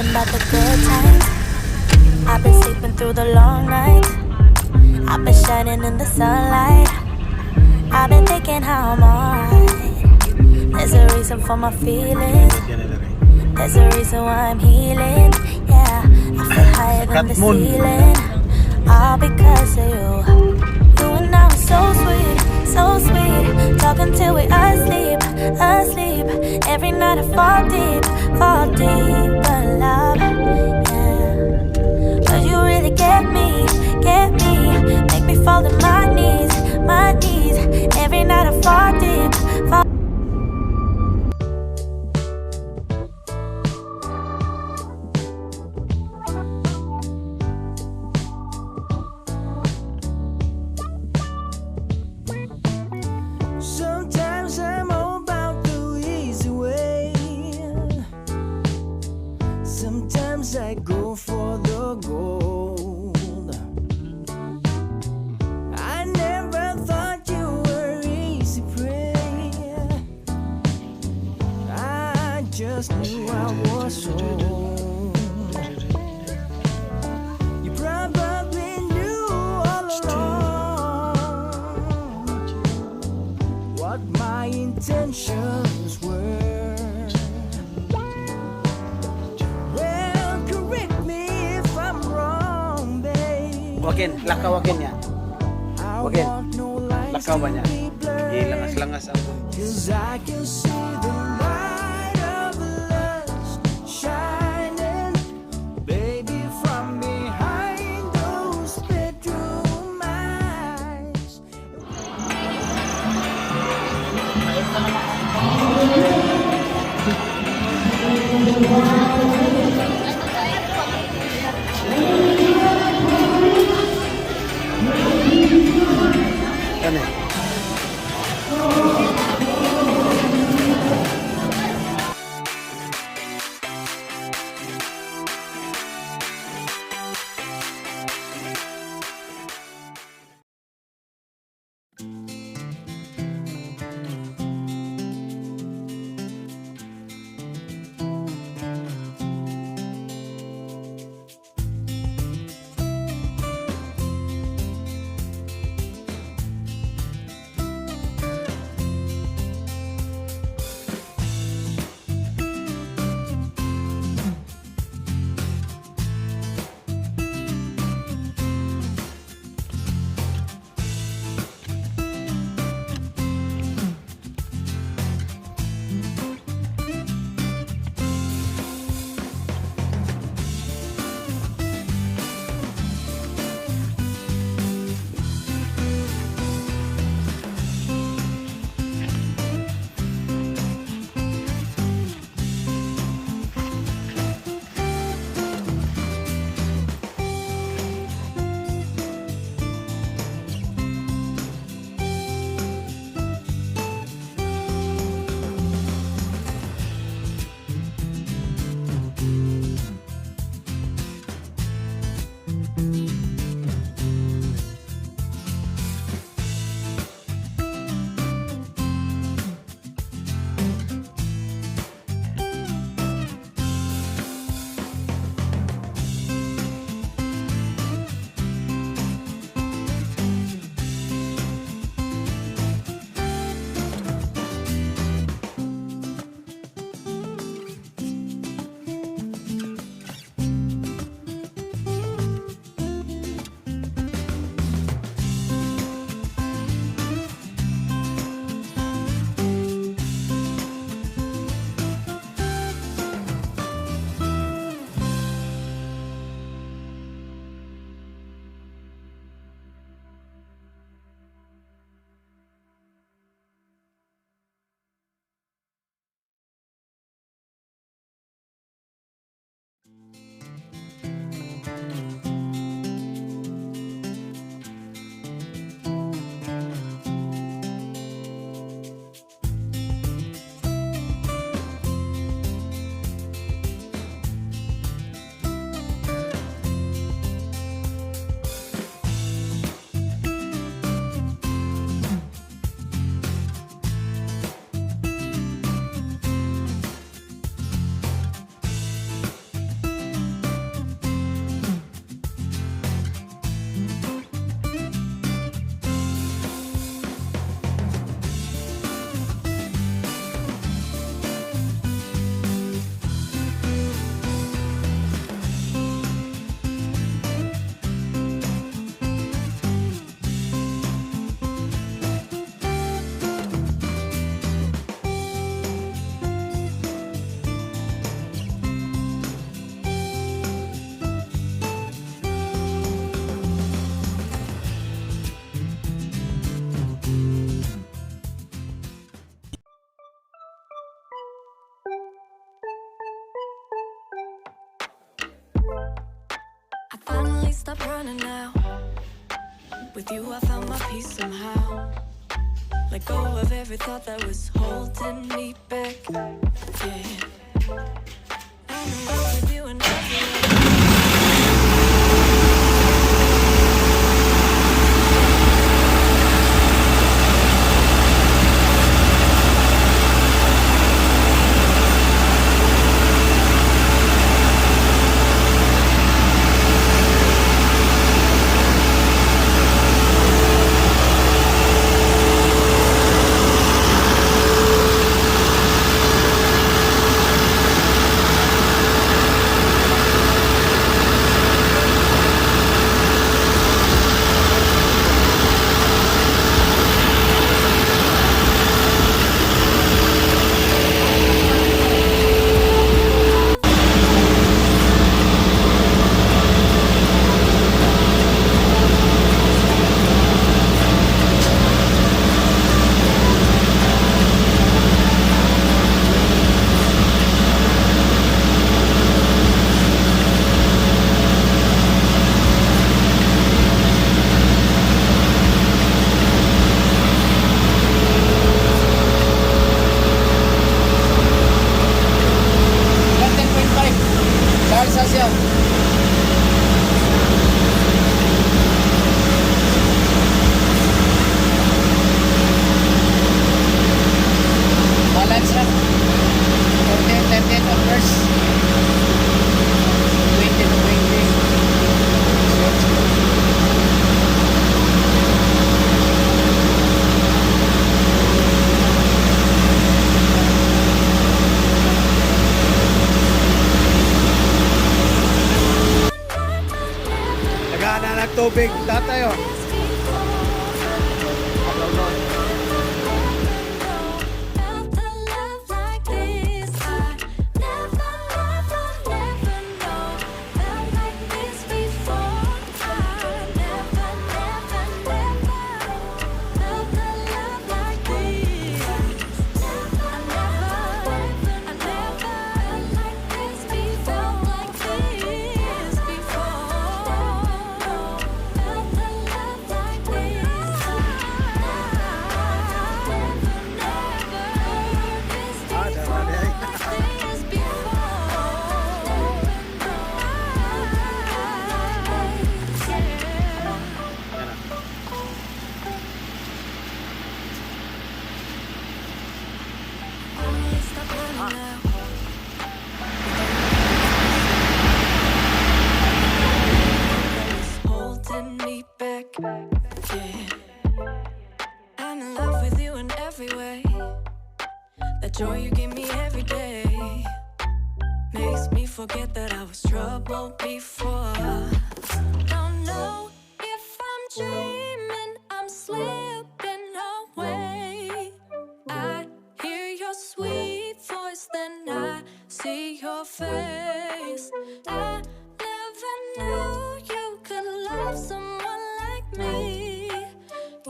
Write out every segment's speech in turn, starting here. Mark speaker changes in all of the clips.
Speaker 1: thinking about the good times. I've been sleeping through the long nights. I've been shining in the sunlight. I've been thinking how I'm alright. There's a reason for my feelings. There's a reason why I'm healing. Yeah, I feel higher than the ceiling. All because of you. You and I are so sweet, so sweet. Talking till we asleep, asleep. Every night I fall deep but love, yeah. Cause you really get me, make me fall to my knees. Every night I fall deep, fall.
Speaker 2: Sometimes I'm all about the easy way. Sometimes I go for the gold. I never thought you were easy prey. I just knew I was sold. You probably knew all along what my intentions were. Well, correct me if I'm wrong, babe.
Speaker 3: Wakin, lakawakin niya.
Speaker 2: I
Speaker 3: Wakin,
Speaker 2: want no lights
Speaker 3: lakaw ba
Speaker 2: to
Speaker 3: niya?
Speaker 2: be blurred.
Speaker 3: Ilangas-langas ang
Speaker 2: 'Cause I can see the light of lust shining, baby, from behind those bedroom eyes.
Speaker 3: ano eh.
Speaker 2: stop running now. With you I found my peace somehow. Let go of every thought that was holding me back. Yeah, I'm in love with you and everything.
Speaker 3: Celsius yan. Balance na. 14, 13 onwards. 20 to 20. Nagana nagtubig datayo.
Speaker 2: Felt a love like this. I never, never, never know. Felt like this before. I never, never, never felt a love like this. I never felt like this before. Like this before. Felt a love like this. Holding me back, yeah. I'm in love with you in every way. The joy you give me every day makes me forget that I was troubled before. Don't know if I'm dreaming, I'm slipping away. I hear your sweet voice, then I see your face. I never knew you could love someone like me.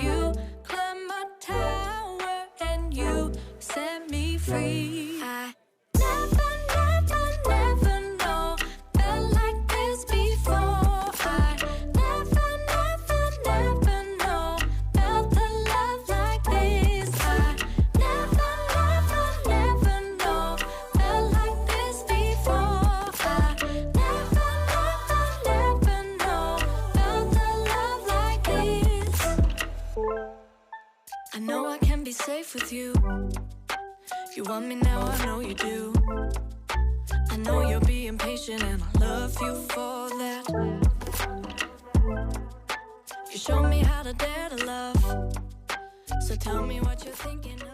Speaker 2: You climbed my tower and you set me free. I never, never, never know felt like this before. I never, never, never know felt a love like this. I never, never, never know felt like this before. I never, never, never know felt a love like this. I know I can be safe with you. You want me now, I know you do. I know you're being patient and I love you for that. You show me how to dare to love. So tell me what you're thinking of.